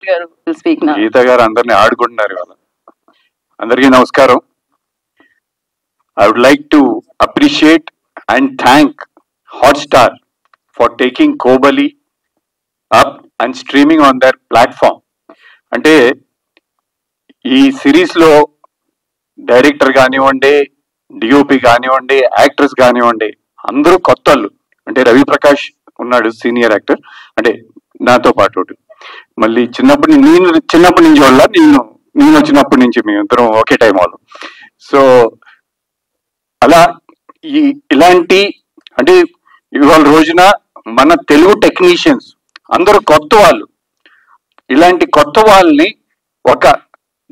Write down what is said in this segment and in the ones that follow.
వెంకట్ గారు స్పీక్ నా. గీత గారు అందరినీ ఆడుకుంటున్నారు ఇవాళ. అందరికీ నమస్కారం. I would like to appreciate and thank Hotstar for taking Kohbali up and streaming on their platform. అంటే ఈ సిరీస్ లో డైరెక్టర్ కానివ్వండి, డిఓపి కానివ్వండి, యాక్టర్స్ కానివ్వండి, అందరూ కొత్త వాళ్ళు. అంటే రవి ప్రకాష్ ఉన్నాడు సీనియర్ యాక్టర్, అంటే నాతో పాటు. మళ్ళీ నేను చిన్నప్పటి నుంచి వాళ్ళ నేను వచ్చినప్పటి నుంచి మేమిద్దరం ఒకే టైం వాళ్ళు. సో అలా ఇలాంటి అంటే ఇవాళ రోజున మన తెలుగు టెక్నీషియన్స్ అందరూ కొత్త వాళ్ళు. ఇలాంటి కొత్త వాళ్ళని ఒక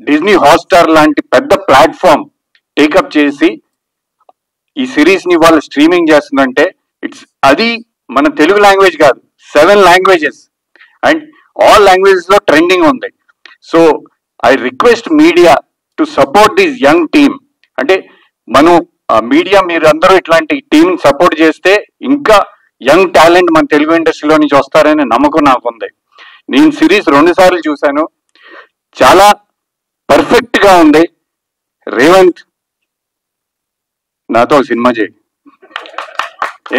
డిజ్నీ హాట్స్టార్ లాంటి పెద్ద ప్లాట్ఫామ్ టేకప్ చేసి ఈ సిరీస్ ని వాళ్ళు స్ట్రీమింగ్ చేస్తుందంటే అది మన తెలుగు లాంగ్వేజ్ కాదు, 7 లాంగ్వేజెస్ అండ్ ఆల్ లాంగ్వేజెస్ లో ట్రెండింగ్ ఉంది. So I request media to support this young team. అంటే మనం మీడియా మీరు అందరూ ఇట్లాంటి టీం సపోర్ట్ చేస్తే ఇంకా యంగ్ టాలెంట్ మన తెలుగు ఇండస్ట్రీలో నుంచి వస్తారనే నమ్మకం నాకు ఉంది. నేను సిరీస్ 2 సార్లు చూశాను, చాలా పర్ఫెక్ట్ గా ఉంది. రేవంత్ నాతో సినిమా చేయి,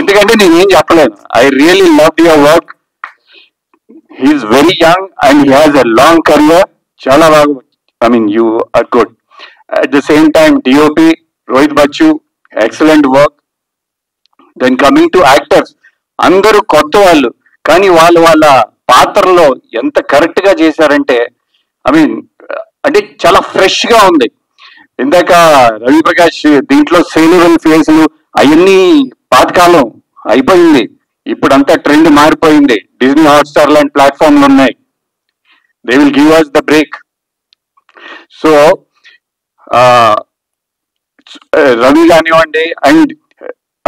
ఎందుకంటే నేనేం చెప్పలేను. I really love your work. He is very young and he has a long career. చాలా బాగా, I mean you are good. At the same time DOP Rohit Bachchu, excellent work. Then coming to actors, అందరూ కొత్త వాళ్ళు, కానీ వాళ్ళ పాత్రలో ఎంత కరెక్ట్ గా చేశారంటే, ఐ మీన్ అంటే చాలా ఫ్రెష్ గా ఉంది. ఇందాక రవి ప్రకాష్ దీంట్లో సేలురల్ ఫేస్లు అవన్నీ పాతకాలం అయిపోయింది. ఇప్పుడంతా ట్రెండ్ మారిపోయింది. డిజ్నీ హాట్స్టార్ లాంటి ప్లాట్ఫామ్లు ఉన్నాయి. They will give us the break. So Ravi కానివ్వండి, and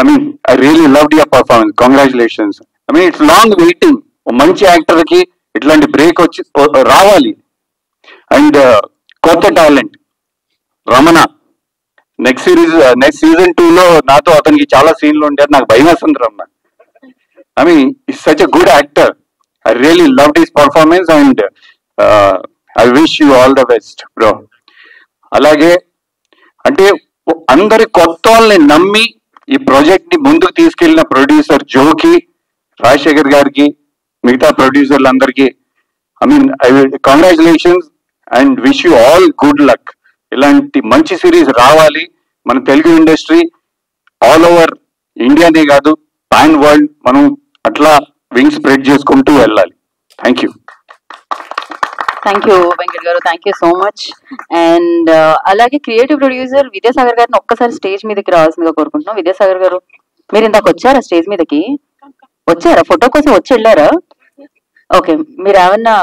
I mean I really loved your performance. Congratulations. I mean it's long waiting. మంచి యాక్టర్ కి ఇట్లాంటి బ్రేక్ వచ్చి రావాలి. అండ్ కొత్త టాలెంట్ రమణ, నెక్స్ట్ సీజన్ 2 లో నాతో అతనికి చాలా సీన్లు ఉంటాయి. నాకు భయం వేస్తుంది Ramana. I mean it's such a good actor. I really loved his performance and I wish you all the best bro. అలాగే అంటే అందరి కొత్త వాళ్ళని నమ్మి ఈ ప్రాజెక్ట్ ని ముందుకు తీసుకెళ్లిన ప్రొడ్యూసర్ జోకి, రాజశేఖర్ గారికి, మిగతా ప్రొడ్యూసర్లందరికీ I mean congratulations and wish you all good luck. ఇలాంటి మంచి సిరీస్ రావాలి. మన తెలుగు ఇండస్ట్రీ ఆల్ ఓవర్ ఇండియానే కాదు, పాన్ వరల్డ్ మనం అట్లా వింగ్ స్ప్రెడ్ చేసుకుంటూ వెళ్ళాలి. Thank you. Thank you Venkat garu, thank you so much. And అలాగే క్రియేటివ్ ప్రొడ్యూసర్ విద్యాసాగర్ గారిని ఒక్కసారి స్టేజ్ మీదకి రావాల్సిందిగా కోరుకుంటున్నాం. విద్యాసాగర్ గారు, మీరు ఇందాక వచ్చారా స్టేజ్ మీదకి? వచ్చారా? ఫోటో కోసం వచ్చి వెళ్ళారా? ఓకే, మీరు ఏమన్నా